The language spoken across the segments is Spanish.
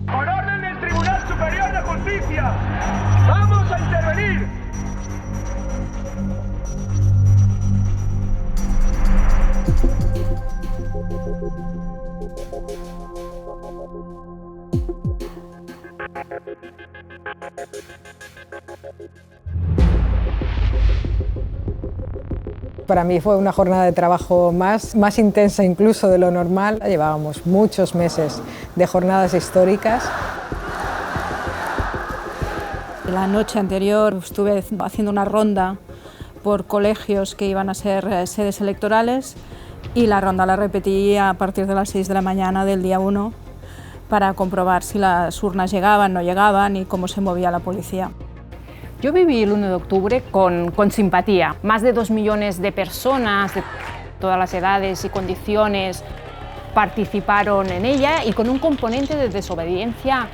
Por orden del Tribunal Superior de Justicia, vamos a intervenir. Para mí fue una jornada de trabajo más intensa incluso de lo normal. Llevábamos muchos meses de jornadas históricas. La noche anterior estuve haciendo una ronda por colegios que iban a ser sedes electorales y la ronda la repetí a partir de las 6 de la mañana del día 1 para comprobar si las urnas llegaban, no llegaban y cómo se movía la policía. Yo viví el 1 de octubre con simpatía. Más de 2 millones de personas de todas las edades y condiciones participaron en ella y con un componente de desobediencia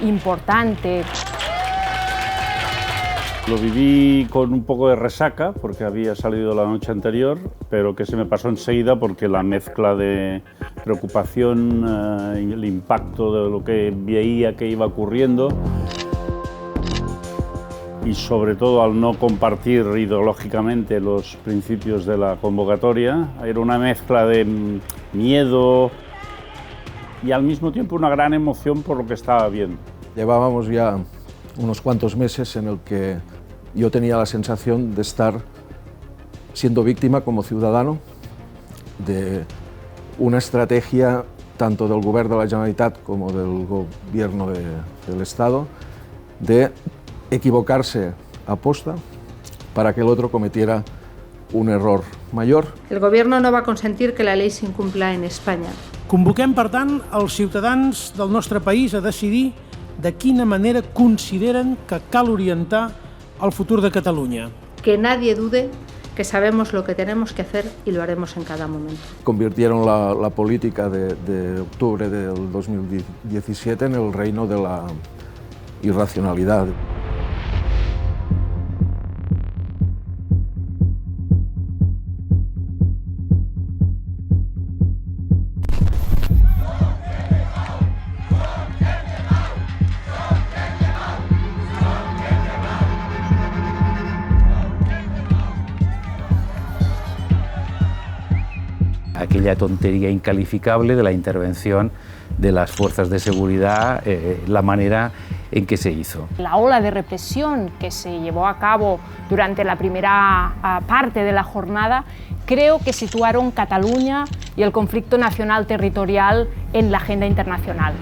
importante. Lo viví con un poco de resaca porque había salido la noche anterior, pero que se me pasó enseguida porque la mezcla de preocupación y el impacto de lo que veía que iba ocurriendo y sobre todo al no compartir ideológicamente los principios de la convocatoria, era una mezcla de miedo y al mismo tiempo una gran emoción por lo que estaba viendo. Llevábamos ya unos cuantos meses en el que yo tenía la sensación de estar siendo víctima como ciudadano de una estrategia tanto del Govern de la Generalitat como del Gobierno del Estado de equivocarse a posta para que el otro cometiera un error mayor. El Gobierno no va a consentir que la ley se incumpla en España. Convoquem, per tant, els ciutadans del nostre país a decidir de quina manera consideren que cal orientar el futur de Catalunya. Que nadie dude que sabemos lo que tenemos que hacer y lo haremos en cada momento. Convirtieron la política de octubre del 2017 en el reino de la irracionalidad. Aquella tontería incalificable de la intervención de las fuerzas de seguridad, la manera en que se hizo. La ola de represión que se llevó a cabo durante la primera parte de la jornada creo que situaron Cataluña y el conflicto nacional territorial en la agenda internacional.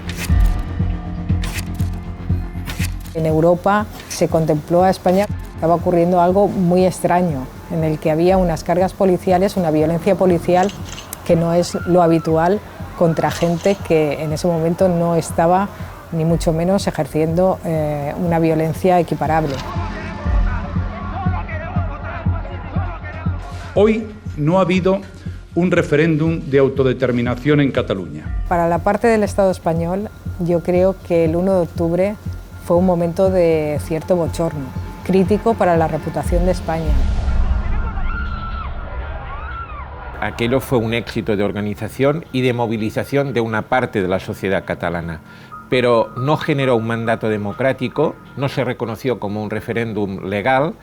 En Europa se contempló a España. Estaba ocurriendo algo muy extraño, en el que había unas cargas policiales, una violencia policial que no es lo habitual contra gente que en ese momento no estaba ni mucho menos ejerciendo una violencia equiparable. Hoy no ha habido un referéndum de autodeterminación en Cataluña. Para la parte del Estado español, yo creo que el 1 de octubre fue un momento de cierto bochorno, crítico para la reputación de España. Aquello fue un éxito de organización y de movilización de una parte de la sociedad catalana, pero no generó un mandato democrático, no se reconoció como un referéndum legal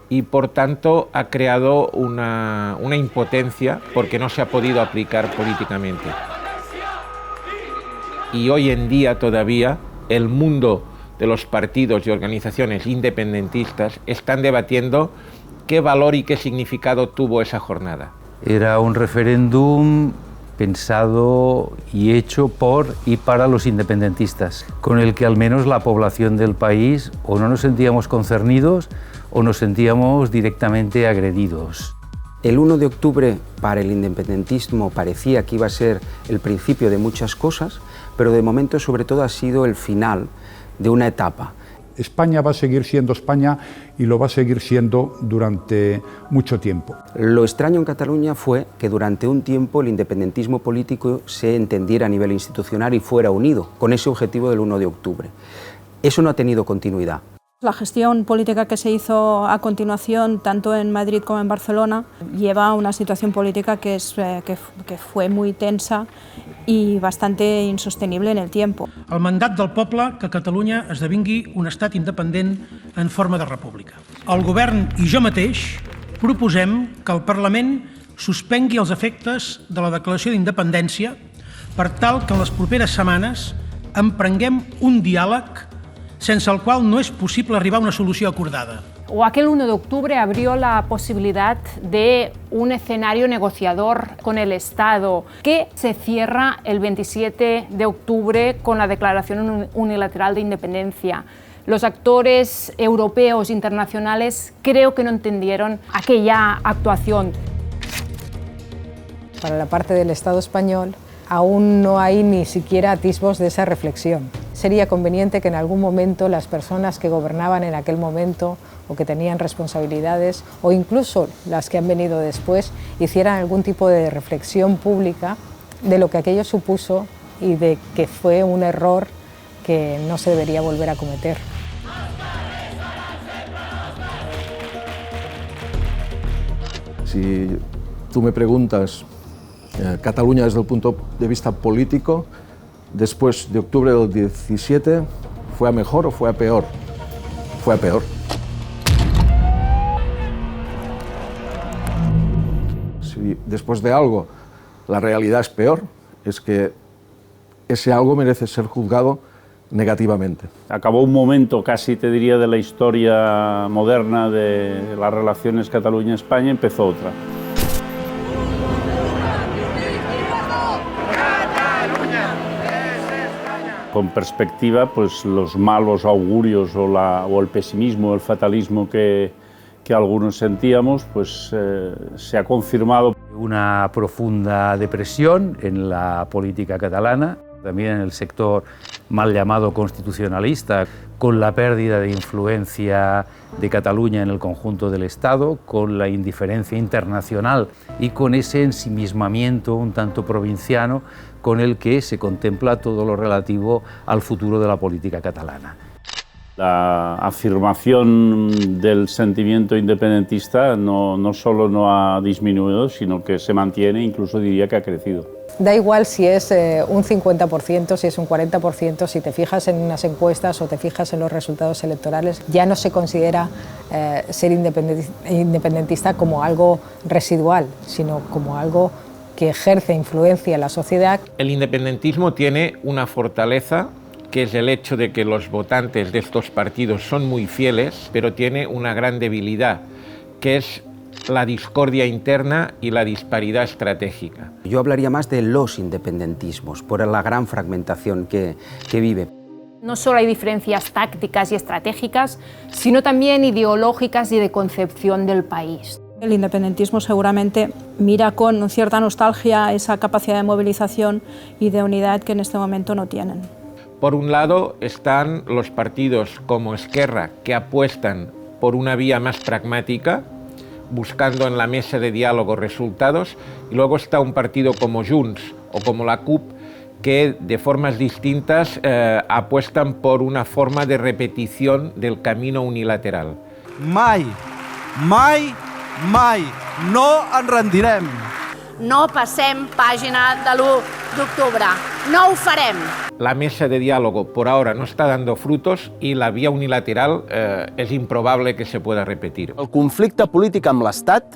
y por tanto ha creado una impotencia porque no se ha podido aplicar políticamente. Y hoy en día todavía el mundo de los partidos y organizaciones independentistas están debatiendo qué valor y qué significado tuvo esa jornada. Era un referéndum pensado y hecho por y para los independentistas, con el que al menos la población del país o no nos sentíamos concernidos o nos sentíamos directamente agredidos. El 1 de octubre para el independentismo parecía que iba a ser el principio de muchas cosas, pero de momento sobre todo ha sido el final de una etapa. España va a seguir siendo España y lo va a seguir siendo durante mucho tiempo. Lo extraño en Cataluña fue que durante un tiempo el independentismo político se entendiera a nivel institucional y fuera unido con ese objetivo del 1 de octubre. Eso no ha tenido continuidad. La gestión política que se hizo a continuación, tanto en Madrid como en Barcelona, lleva a una situación política que fue muy tensa i bastante insostenible en el tiempo. El mandat del poble que Catalunya esdevingui un estat independent en forma de república. El govern i jo mateix proposem que el Parlament suspengui els efectes de la declaració d'independència per tal que en les properes setmanes emprenguem un diàleg sense el cual no es posible arribar a una solució acordada. O aquel 1 de octubre abrió la posibilidad de un escenario negociador con el Estado que se cierra el 27 de octubre con la declaración unilateral de independencia. Los actores europeos e internacionales creo que no entendieron aquella actuación. Para la parte del Estado español aún no hay ni siquiera atisbos de esa reflexión. Sería conveniente que en algún momento las personas que gobernaban en aquel momento o que tenían responsabilidades, o incluso las que han venido después, hicieran algún tipo de reflexión pública de lo que aquello supuso y de que fue un error que no se debería volver a cometer. Si tú me preguntas Cataluña desde el punto de vista político, después de octubre del 17, ¿fue a mejor o fue a peor? Fue a peor. Si después de algo la realidad es peor, es que ese algo merece ser juzgado negativamente. Acabó un momento, casi te diría, de la historia moderna de las relaciones Cataluña-España, empezó otra. Con perspectiva, pues los malos augurios o el pesimismo, el fatalismo que algunos sentíamos, pues se ha confirmado. Una profunda depresión en la política catalana, también en el sector mal llamado constitucionalista, con la pérdida de influencia de Cataluña en el conjunto del Estado, con la indiferencia internacional y con ese ensimismamiento un tanto provinciano con el que se contempla todo lo relativo al futuro de la política catalana. La afirmación del sentimiento independentista no solo no ha disminuido, sino que se mantiene, incluso diría que ha crecido. Da igual si es un 50%, si es un 40%, si te fijas en unas encuestas o te fijas en los resultados electorales, ya no se considera ser independentista como algo residual, sino como algo que ejerce influencia en la sociedad. El independentismo tiene una fortaleza, que es el hecho de que los votantes de estos partidos son muy fieles, pero tiene una gran debilidad, que es la discordia interna y la disparidad estratégica. Yo hablaría más de los independentismos, por la gran fragmentación que vive. No solo hay diferencias tácticas y estratégicas, sino también ideológicas y de concepción del país. El independentismo seguramente mira con cierta nostalgia esa capacidad de movilización y de unidad que en este momento no tienen. Por un lado están los partidos como Esquerra, que apuestan por una vía más pragmática, buscando en la mesa de diálogo resultados, y luego está un partido como Junts o como la CUP, que de formas distintas apuestan por una forma de repetición del camino unilateral. Mai no ens rendirem. No passem pàgina de l'1 d'octubre. No ho farem. La mesa de diálogo por ahora no está dando frutos y la vía unilateral es improbable que se pueda repetir. El conflicte polític amb l'Estat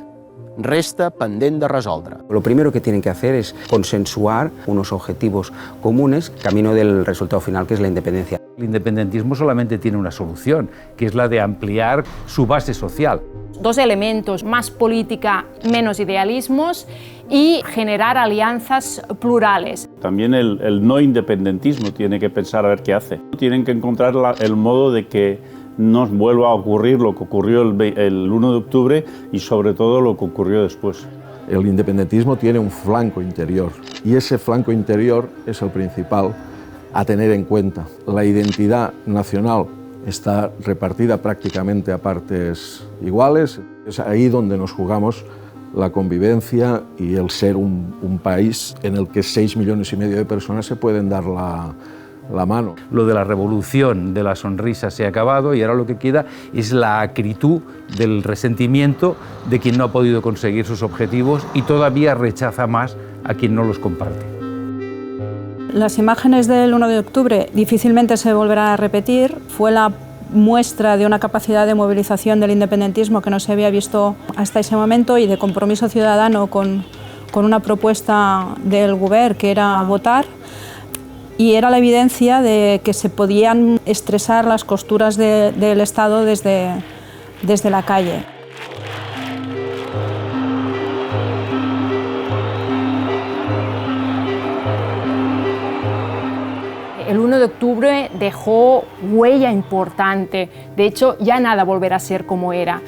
resta pendent de resoldre. Lo primero que tienen que hacer es consensuar unos objetivos comunes, camino del resultado final, que es la independencia. El independentismo solamente tiene una solución, que es la de ampliar su base social. Dos elementos, más política, menos idealismos, y generar alianzas plurales. También el no independentismo tiene que pensar a ver qué hace. Tienen que encontrar el modo de que no vuelva a ocurrir lo que ocurrió el 1 de octubre y sobre todo lo que ocurrió después. El independentismo tiene un flanco interior y ese flanco interior es el principal a tener en cuenta. La identidad nacional está repartida prácticamente a partes iguales. Es ahí donde nos jugamos la convivencia y el ser un país en el que 6,5 millones de personas se pueden dar la mano. Lo de la revolución de la sonrisa se ha acabado y ahora lo que queda es la acritud del resentimiento de quien no ha podido conseguir sus objetivos y todavía rechaza más a quien no los comparte. Las imágenes del 1 de octubre difícilmente se volverán a repetir. Fue la muestra de una capacidad de movilización del independentismo que no se había visto hasta ese momento y de compromiso ciudadano con una propuesta del Govern que era votar, y era la evidencia de que se podían estresar las costuras del Estado desde la calle. El 1 de octubre dejó huella importante. De hecho, ya nada volverá a ser como era.